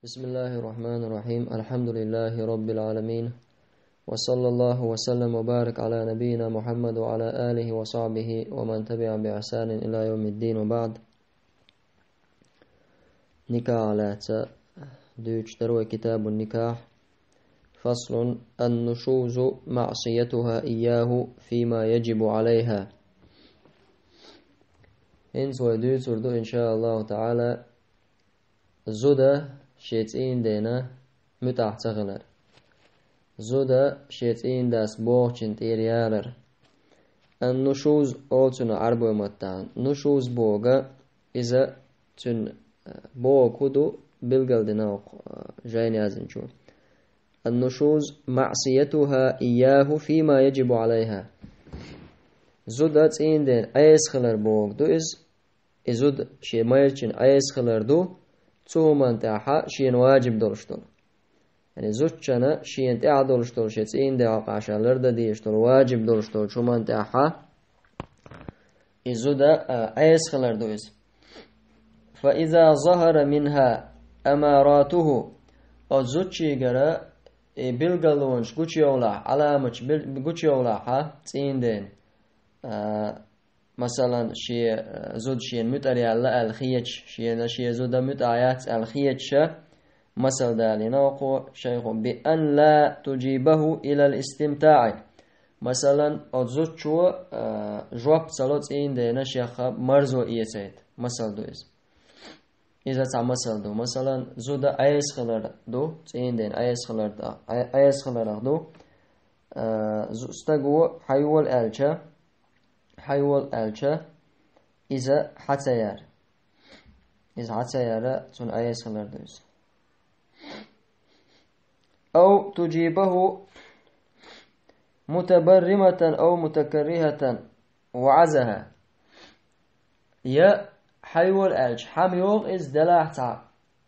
بسم الله الرحمن الرحيم الحمد لله رب العالمين وصلى الله وسلم وبارك على نبينا محمد وعلى آله وصحبه ومن تبع بإحسان إلى يوم الدين وبعد نكاح على دوش تروي كتاب النكاح فصل النشوز معصيتها إياه فيما يجب عليها إن سويدو سردو إن شاء الله تعالى زودا شيتين دينا متاح تغلر زودا شيتين داس بوغشن تيريالر النشوز أوتنا عربو متان نشوز بوغا إذا تن بوغ كدو بلغل ديناوق جاين يازنشو النشوز معصيتها إياه فيما يجب عليها زودا تين دين أيس خلر بوغ دو إزود شي مايرشن أيس خلر دو تومان تاحا شين واجب دولشتول يعني زوجنا شين تاع دولشتول شيتين دا قاشالر دا ديشتول واجب دولشتول شومان تاحا إزودا أيس خلر دويز فإذا ظهر منها أماراته أو زوجي غرا بلغلونش غوشي أولا علامش غوشي أولا تين دين مثلا شي زود شي متريا لا الخيش شي زود متعيات الخيش مثل دالنا وقو شيخ بأن لا تجيبه إلى الاستمتاع مثلا أزود شو جواب صلوت إن دينا شيخ مرزو إيسيد مثل دويز إذا تع مثل دو مثلا زود أيس خلر دو إن دين أيس خلر دا أيس خلر دو زوستقو حيول ألشا حيول ألشا إذا حتيار تون أيس خلر دوز أو تجيبه متبرمة أو متكرهة وعزها يا حيول ألش حميوغ إز دلاح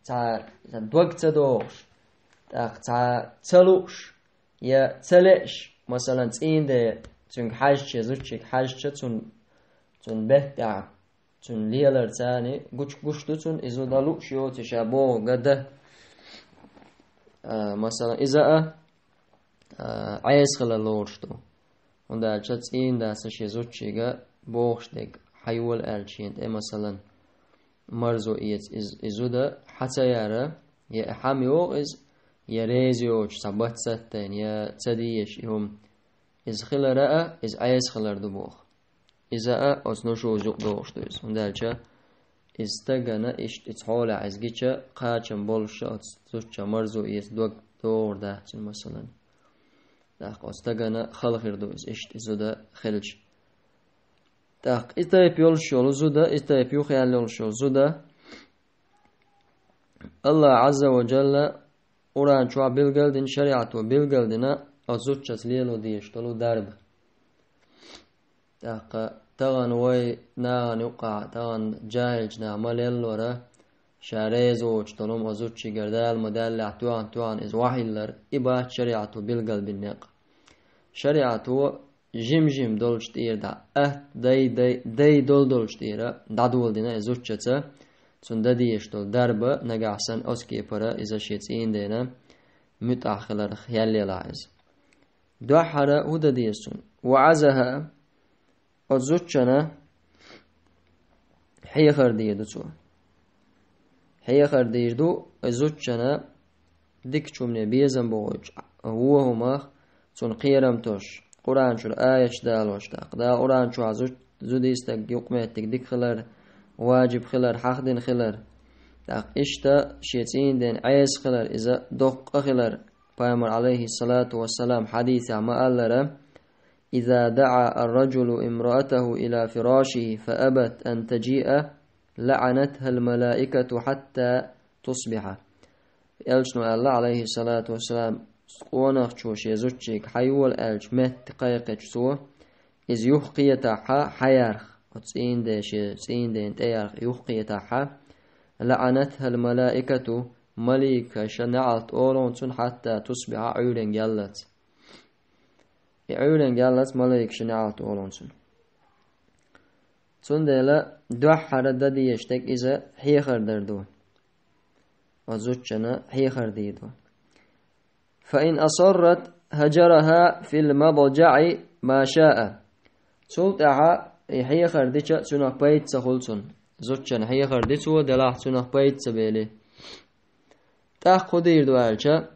تا دوق تدوغش تا تلوش يا تلش مثلا تين ده تون حاجة زوجك حاجة تون بهتع تون ليلر تاني قوش تون إذا دلو شيو تشابه قده مثلا إذا عايز خلال لورشتو وندا تشتين دا سشي زوجك بوغش ديك حيول ألشين مثلا مرزو إذا دا حتى يرى يا حاميو يا ريزيوش صبت ستين يا تديش يوم إذا خلال رأى إذا عايز خلال دبوغ إذا أصنوشو زوق دوغش دوز وندالشا استغنا إشت إتحول عزجيشا قاچم بولشا أتزوجا مرزو دوق دور دهتن مثلا داق استغنا خلخير دوز إشت إزودا خلج داق إستايب يولشو زودا إستايب يوخيال يولشو زودا الله عز وجل أوران شوع بلغلدن شريعتو بلغلدنا أزوجت ليلو ديشتلو درب داق تغن وي ناغن يقع تغن جاهج نعمل يلورا شاريزو اجتلوم أزوجي قردال مدلع توان إز وحيلر إبا شريعتو بلغل بالنق شريعتو جم دولش تير دا دي دولش تيرا دادول دينا أزوجتا تون داديشتل درب نقعسن أسكي برا إذا شيتين دينا متأخلر خيالي لاعز دوحرا هدا ديسون وعزها أزوجنا حي خردي دو حي خردي دو أزوجنا ديك شومني بيزن بوج هو هما تون قيرم توش قرآن شو آية دالوش دا قرآن شو عزوج زوديستك يقمتك ديك خلر واجب خلر حقدين خلر داق إشتا شيتين دين عيس خلر إذا دق خلر بيامر عليه الصلاة والسلام حديث عما ألرم إذا دعا الرجل امرأته إلى فراشه فأبت أن تجيء لعنتها الملائكة حتى تصبح يلشنو الله عليه الصلاة والسلام قونخ شوش يزوجيك حيول ألش مت قيقش سو إذ يحقي تاحا حيارخ وتسين دين تيارخ يحقي تاحا لعنتها الملائكة ملائكة شنعت أولون حتى تصبح عيولين جلت عيولين قالت ملايك شنعات أولونسون تون ديلا دوح حرد دي يشتك إذا حيخر دردو وزوجنا حيخر ديدو فإن أصرت هجرها في المضجع ما شاء سلطعا حيخر ديشا سنخ بيت سخلصن زوجنا حيخر ديشو دلاح سنخ بيت سبيلي تاخو ديردو ألشا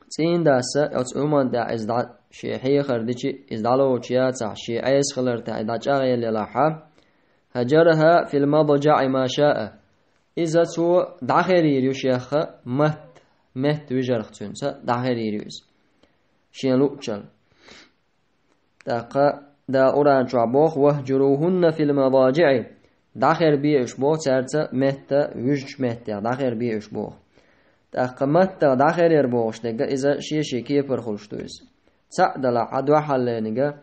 سين داسا أتعومان دا إزدع شي حيخر ديشي إزدعلو وشياتا شي عيس خلرتا إدعجا يلي لاحا هجرها في المضجع ما شاء إذا تو داخري يوشيخ مت وجرخ تنسى داخري يوز شين لوكشل دا أوران شعبوخ وهجروهن في المضاجع داخر بيش بوخ سارتا مت وج مت داخر بيش بوخ مت داخر يربوخ دقا إذا شي كي برخلش توز سعدلا عدو حلينيغا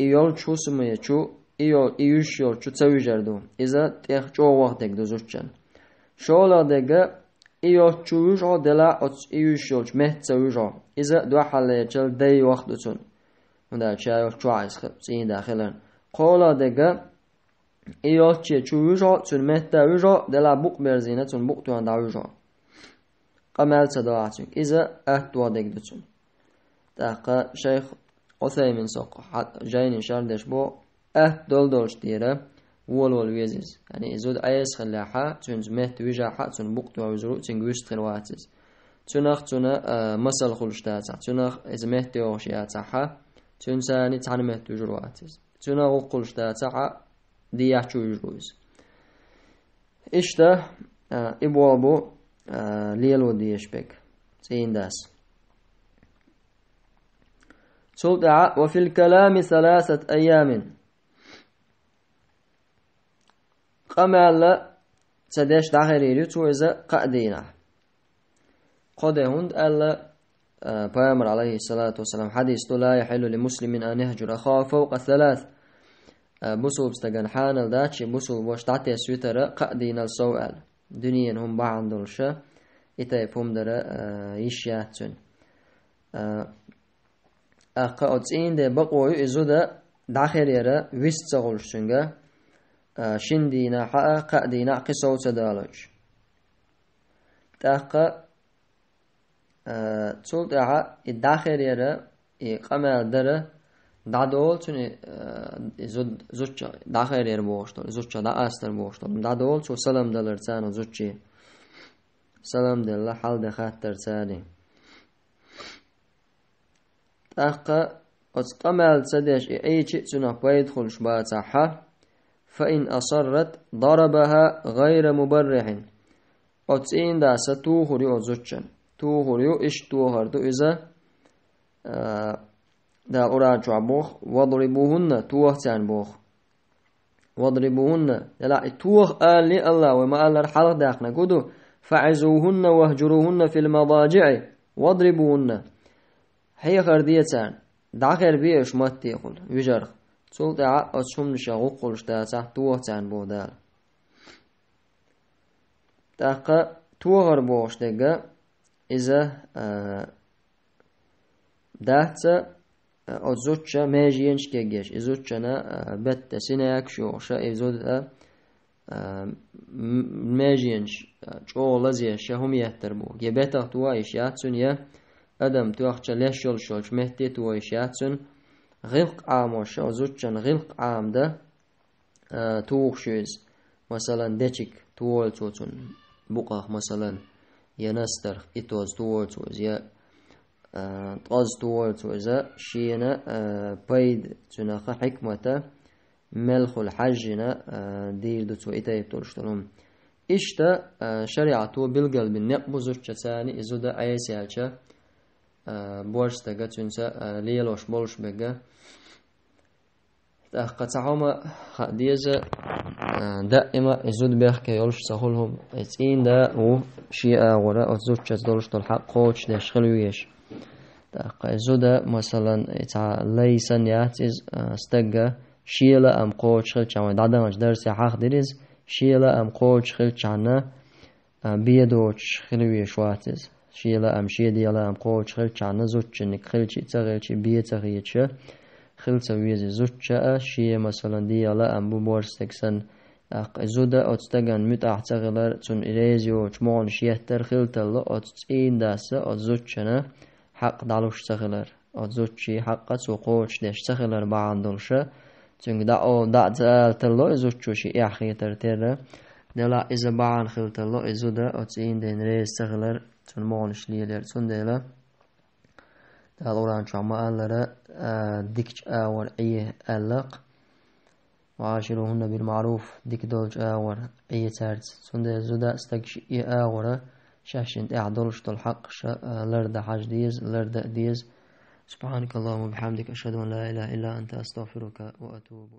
إيول شو سميچو إيوش يول شو تسوي جردو إذا تيخ جو وقت دو زوجن شولا دقا إيوش شو يجو دلا إيوش يول مهت تسوي جو إذا دو حليچل دي وقت دون ودا شايو شو عايز خب سين داخلن قولا دقا إيوش شو يجو تون مهت تسوي جو دلا بوق برزينة تون بوق توان داوي جو قمال صداعتون إذا أهدوا دق دون دقا شيخ عثيمين سوق جاين شاردش بو دولش ديره ول ويزز يعني زود عيس خلاحة تنز مهت وجاحة تن بوقت وزرو تنجوش ترواتز تنخ مسل خلشتات تنخ إذا مهت وشيات حا تنساني تعن مهت وجرواتز تنخ خلشتات دياحشو يجروز إشته إبوابو ليلو ديشبك سين داس سلطع وفي الكلام 3 أيام قمال سداش داخريري تو إذا قادينا قدهند ألا بيامر عليه الصلاة والسلام حديث لا يحل لمسلم أن يهجر أخاه فوق 3 بوصل بستغن حانل داتشي بوصل باش تعطي سويتر قادينا السؤال دنيا هم بعندلشا إتايبهم در يشياتون أقاوتين ده بقوي إزودا داخريرا ويستغلشتنغا شندينا حقا قادينا قصو تدالج تاقا تولدعا الداخريرا قمال در دادول توني زوجة داخرير بوشتول زوجة دا أستر بوشتول دادول تو سلام دلر تانو زوجة سلام دل حال دخاتر تاني تاقا قمال تدش أي شيء تنا بيدخل شباتها فإن أصرت ضربها غير مبرح أتسين دا ستوهري أزوجن توهري إش توهردو إذا دا أراجع بوخ واضربوهن توهتان بوخ واضربوهن لا توه آل لي الله وما آل الحلق داخنا قدو فعزوهن واهجروهن في المضاجع واضربوهن هي خرديتان داخل بيش مات يقول يجرخ سلطع أتشم نشاغو قلشتا تحت توهتان بودال تاقا توهر بوش دقا إذا داهتا أزوجة ماجينش كيجيش إزوجنا بت سناك شوشا إزود ماجينش شو لزيش هم يهتربو يبتا توايش ياتسون يا أدم توخش ليش يلشولش مهتي توايش ياتسون غلق عاموش أزوجن غلق عام ده توخشيز مثلا ديشك توال توتون بقى مثلا ينستر إتوز توال توز يا طاز توال توزا شينا بيد تناخ حكمة ملخ الحجنا دير دو تو إتايب تولشتلهم إشتا شريعتو بالقلب نقبزوش تساني إزودا أيسيالشا بورستاقا تنسا ليلوش بولش بقا قطعهما ديزا دائما إزود بيخ يولش سهولهم إتين دا و شيئا غراء أتزوج تدولش تلحق قوش داش خلويش إزودا مثلا ليسن ياتيز استقا شيلا أم قوش خلش عوان دادامش درسي حاق ديريز شيلا أم قوش خلش عنا بيدوش خلويش واتيز شيلا أم شيديلا أم قوش خلش عنا زوجنك خلش تغلش بيتغيتش خلص ويزي زوجة شيء مثلا ديالا أم بورستكسن زودا أتستجن متأحتغلر تون إريزيو تمون شيهتر خلتلو أتسين داسة أتزوجنا حق دالوش تغلر أتزوجي حق سوقوش دش تغلر بعندلشة تون دا تلو إزوجوشي إحخي ترتير دلا إذا بعن خلتلو إزودا أتسين دين ريز تغلر تون مونش ليلر تون دلا دالوران شعما ألرا ديكش آور إيه ألق وعاشروهن بالمعروف ديك دولج آور أي تارت سند زودا استكش إي آورا شاشنت أعدلش الحق لرد حاج ديز لرد ديز سبحانك اللهم وبحمدك أشهد أن لا إله إلا أنت أستغفرك وأتوب